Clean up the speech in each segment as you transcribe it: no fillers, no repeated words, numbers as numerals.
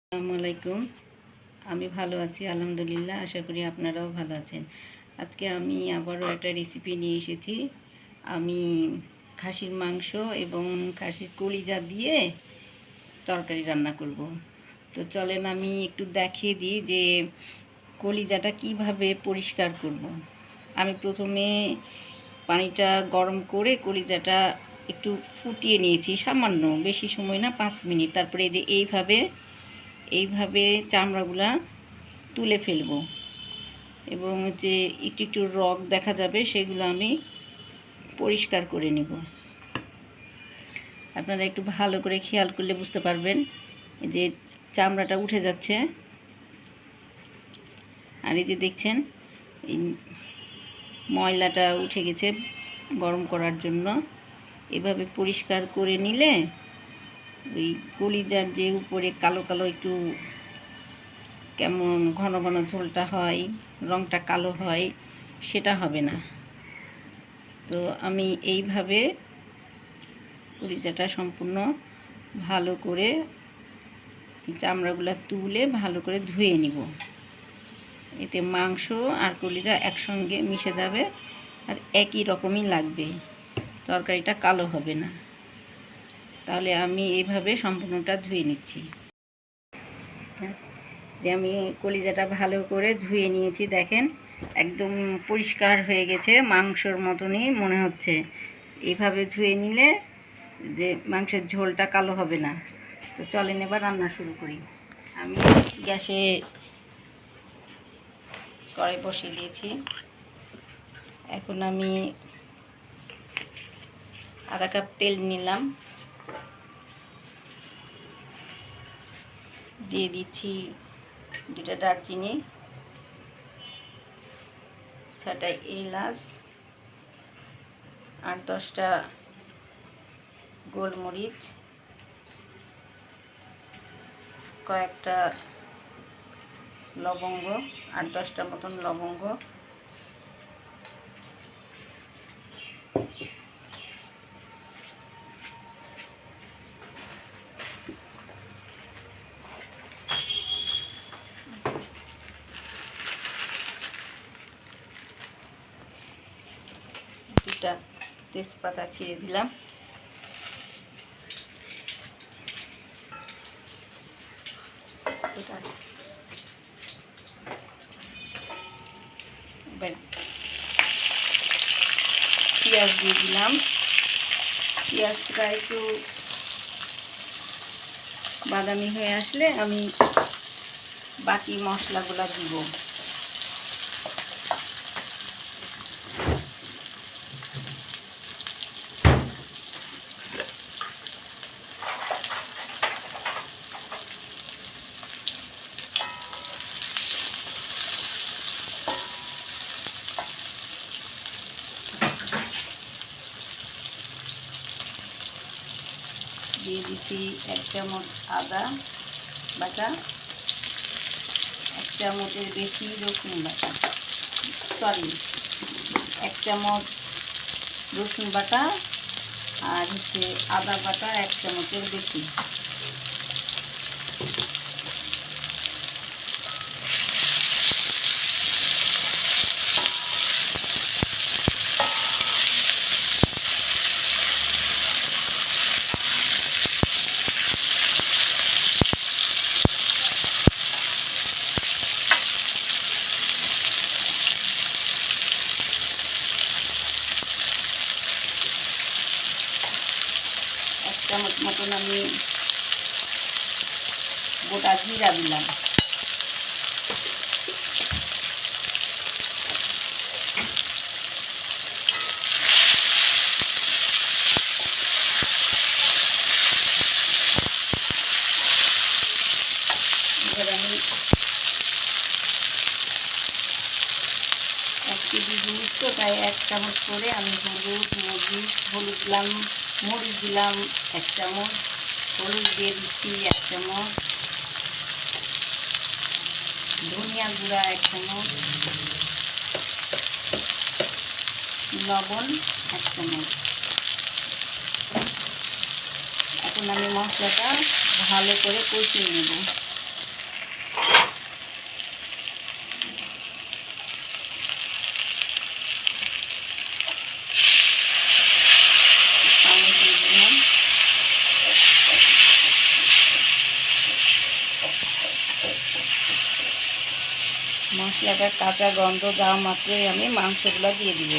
আসসালামু আলাইকুম। আমি ভালো আছি আলহামদুলিল্লাহ। আশা করি আপনারাও ভালো আছেন। আজকে আমি আবারও একটা রেসিপি নিয়ে এসেছি। আমি খাসির মাংস এবং খাসির কলিজা দিয়ে তরকারি রান্না করব। তো চলেন আমি একটু দেখিয়ে দিই যে কলিজাটা কিভাবে পরিষ্কার করব। আমি প্রথমে পানিটা গরম করে কলিজাটা একটু ফুটিয়ে নিয়েছি, সামান্য, বেশি সময় না, 5 মিনিট। তারপরে এই যে এইভাবে চামড়াগুলা তুলে ফেলবো এবং যে একটু একটু রগ দেখা যাবে সেগুলো আমি পরিষ্কার করে নিব। আপনারা একটু ভালো করে খেয়াল করলে বুঝতে পারবেন যে চামড়াটা উঠে যাচ্ছে। আর এই যে দেখছেন এই ময়লাটা উঠে গেছে গরম করার জন্য। এভাবে পরিষ্কার করে নিলে ওই কলিজার যে উপরে কালো কালো একটু কেমন ঘন ঘন ঝোলটা হয়, রঙটা কালো হয়, সেটা হবে না। তো আমি এইভাবে কলিজাটা সম্পূর্ণ ভালো করে চামড়াগুলো তুলে ভালো করে ধুয়ে নিব। এতে মাংস আর কলিজা একসঙ্গে মিশে যাবে আর একই রকমই লাগবে, তরকারিটা কালো হবে না। তাহলে আমি এইভাবে সম্পূর্ণটা ধুয়ে নিচ্ছি। যে আমি কলিজাটা ভালো করে ধুয়ে নিয়েছি, দেখেন একদম পরিষ্কার হয়ে গেছে, মাংসর মতনই মনে হচ্ছে। এইভাবে ধুয়ে নিলে যে মাংসের ঝোলটা কালো হবে না। তো চলেন এবার রান্না শুরু করি। আমি গ্যাসে কড়াই বসিয়ে দিয়েছি। এখন আমি আধা কাপ তেল নিলাম, দিয়ে দিচ্ছি 2টা দারচিনি, 6টা এলাচ, 8-10টা গোলমরিচ, কয়েকটা লবঙ্গ, 8-10টা মতন লবঙ্গ, দুটা তেজপাতা ছিঁড়ে দিলাম, এবার পেঁয়াজ দিয়ে দিলাম। পেঁয়াজটা একটু বাদামি হয়ে আসলে আমি বাকি মশলাগুলো দিব। দিয়ে দিচ্ছি 1 চামচ আদা বাটা, 1 চামচের বেশি রসুন বাটা, 1 চামচ রসুন বাটা, আর হচ্ছে আদা বাটা 1 চামচের বেশি। চামচ মতন আমি গোটা জিরা দিলাম। এবার আমি 1 কেজি জিনিস তো, তাই 1 চামচ করে আমি হলুদ দিলাম, মরিচ দিলাম 1 চামচ, হলুদ দিয়ে দিচ্ছি 1 চামচ, ধনিয়া গুঁড়া 1 চামচ, লবণ 1 চামচ। এখন আমি মশলাটা ভালো করে কষিয়ে নেব। মশলাটা কাঁচা গন্ধ যাওয়া মাত্রই আমি মাংসগুলো দিয়ে দিব।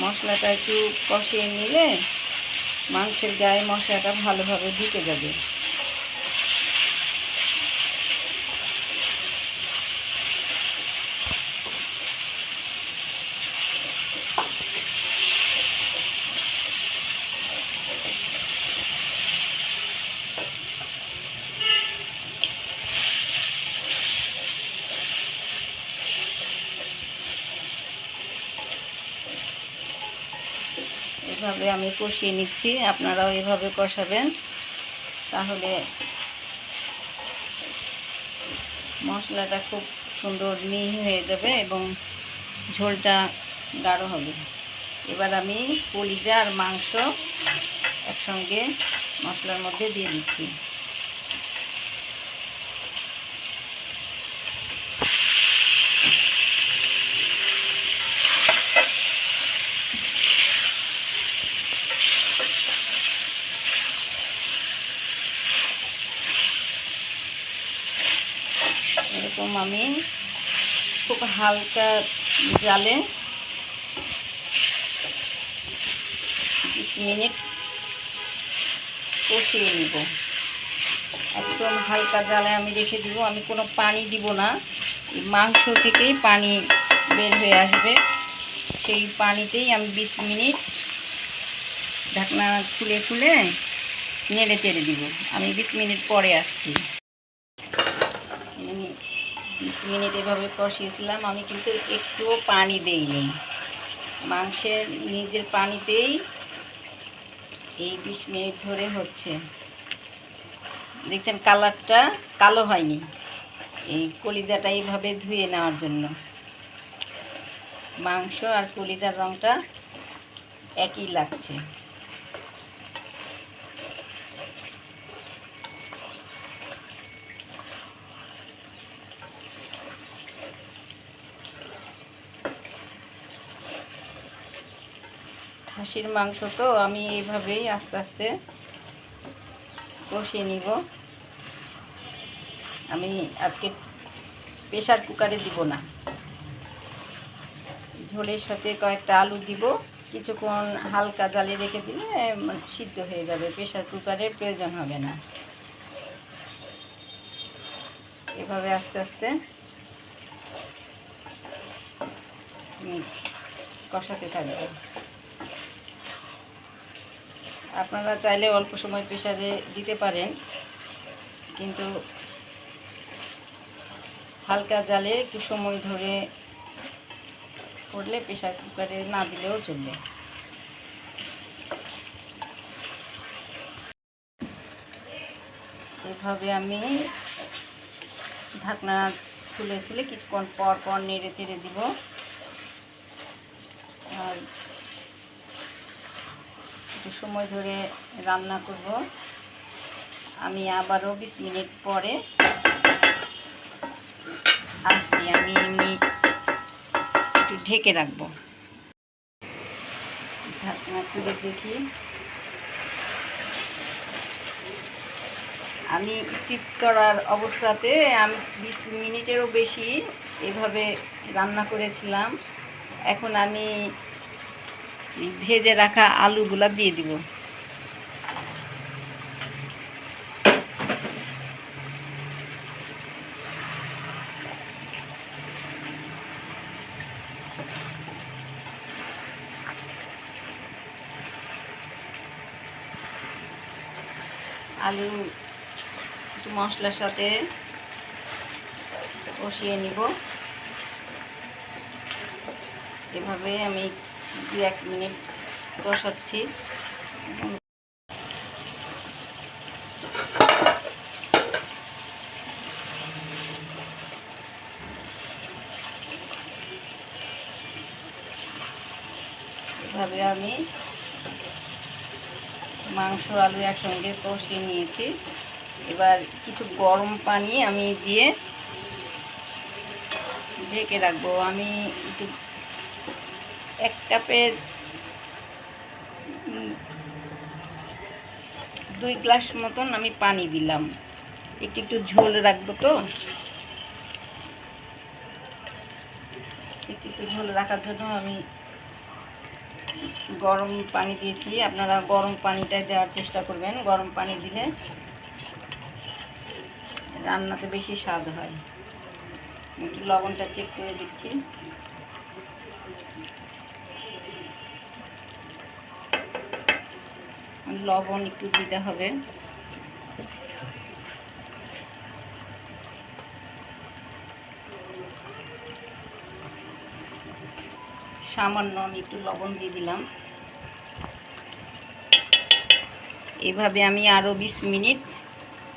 মশলাটা একটু কষিয়ে নিলে মাংসের গায়ে মশলাটা ভালোভাবে ঢুকে যাবে। এভাবে আমি কষিয়ে নিচ্ছি, আপনারাও এভাবে কষাবেন, তাহলে মশলাটা খুব সুন্দর মিহি হয়ে যাবে এবং ঝোলটা গাঢ় হবে। এবার আমি কলিজা আর মাংস একসঙ্গে মশলার মধ্যে দিয়ে দিচ্ছি। এরকম আমি খুব হালকা জালে 20 মিনিট কষিয়ে নিব। একদম হালকা জালে আমি রেখে দিব, আমি কোনো পানি দিব না। মাংস থেকেই পানি বের হয়ে আসবে, সেই পানিতেই আমি 20 মিনিট ঢাকনা খুলে খুলে নেড়ে চেড়ে দিব। আমি 20 মিনিট পরে আসছি। 20 মিনিট এভাবে কষিয়েছিলাম, আমি কিন্তু একটুও পানি দেইনি। মাংসের নিজের পানিতেই এই 20 মিনিট ধরে হচ্ছে। দেখছেন কালারটা কালো হয়নি, এই কলিজাটা এইভাবে ধুয়ে নেওয়ার জন্য। মাংস আর কলিজার রঙটা একই লাগছে। খাসির মাংস তো আমি এইভাবেই আস্তে আস্তে কষিয়ে নিব। আমি আজকে প্রেসার কুকারে দিব না, ঝোলের সাথে কয়েকটা আলু দিব, কিছুক্ষণ হালকা জালে রেখে দিলে সিদ্ধ হয়ে যাবে, প্রেসার কুকারের প্রয়োজন হবে না। এভাবে আস্তে আস্তে কষাতে থাকবে। আপনারা চাইলে অল্প সময় প্রেসারে দিতে পারেন, কিন্তু হালকা জালে একটু সময় ধরে করলে প্রেসার কুকারে না দিলেও চলবে। এভাবে আমি ঢাকনা খুলে খুলে কিছুক্ষণ পর পর নেড়ে চেড়ে দিব। আর একটু সময় ধরে রান্না করব। আমি আবারও 20 মিনিট পরে আসছি। আমি এমনি একটু ঢেকে রাখবো। ঢাকনা খুলে দেখি, আমি স্কিপ করার অবস্থাতে আমি 20 মিনিটেরও বেশি এভাবে রান্না করেছিলাম। এখন আমি ভেজে রাখা আলুগুলা দিয়ে দিব। আলু একটু মশলার সাথে কষিয়ে নিব। এভাবে আমি 2-1 মিনিট কষাচ্ছি। এভাবে আমি মাংস আলু একসঙ্গে কষিয়ে নিয়েছি। এবার কিছু গরম পানি আমি দিয়ে ঢেকে রাখবো। আমি একটু 1 কাপের 2 গ্লাস মতন আমি পানি দিলাম। একটু একটু ঝোল রাখবো তো, একটু একটু ঝোল রাখার জন্য আমি গরম পানি দিয়েছি। আপনারা গরম পানিটাই দেওয়ার চেষ্টা করবেন। গরম পানি দিলে রান্নাতে বেশি স্বাদ হয়। একটু লবণটা চেক করে দিচ্ছি। লবণ একটু দিতে হবে। সামান্য আমি একটু লবণ দিয়ে দিলাম। এভাবে আমি আরও 20 মিনিট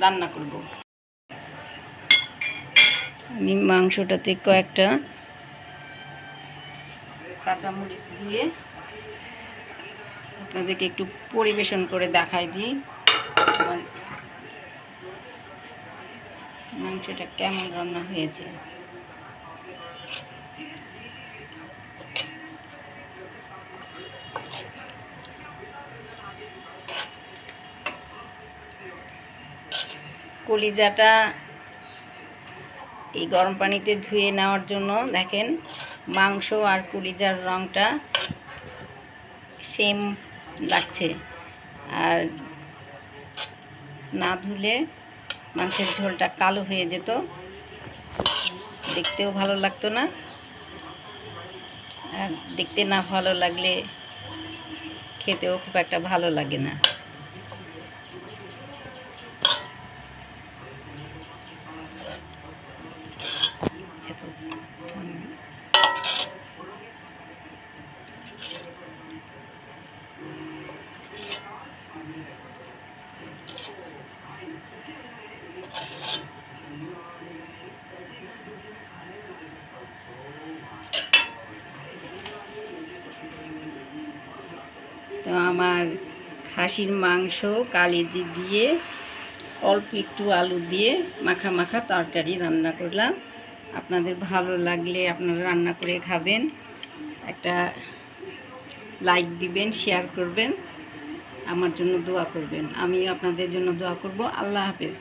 রান্না করব। আমি মাংসটাতে কয়েকটা কাঁচামরিচ দিয়ে আপনাদেরকে একটু পরিবেশন করে দেখাই দিই মাংসটা কেমন রান্না হয়েছে। কলিজাটা এই গরম পানিতে ধুয়ে নেওয়ার জন্য দেখেন মাংস আর কলিজার রঙটা সেম লাগছে, আর না ধুলে মাংসের ঝোলটা কালো হয়ে যেত, দেখতেও ভালো লাগতো না। আর দেখতে না ভালো লাগলে খেতেও খুব একটা ভালো লাগে না। তো আমার খাসির মাংস কালিজি দিয়ে অল্প একটু আলু দিয়ে মাখা মাখা তরকারি রান্না করলাম। আপনাদের ভালো লাগলে আপনারা রান্না করে খাবেন, একটা লাইক দিবেন, শেয়ার করবেন, আমার জন্য দোয়া করবেন। আমিও আপনাদের জন্য দোয়া করব। আল্লাহ হাফেজ।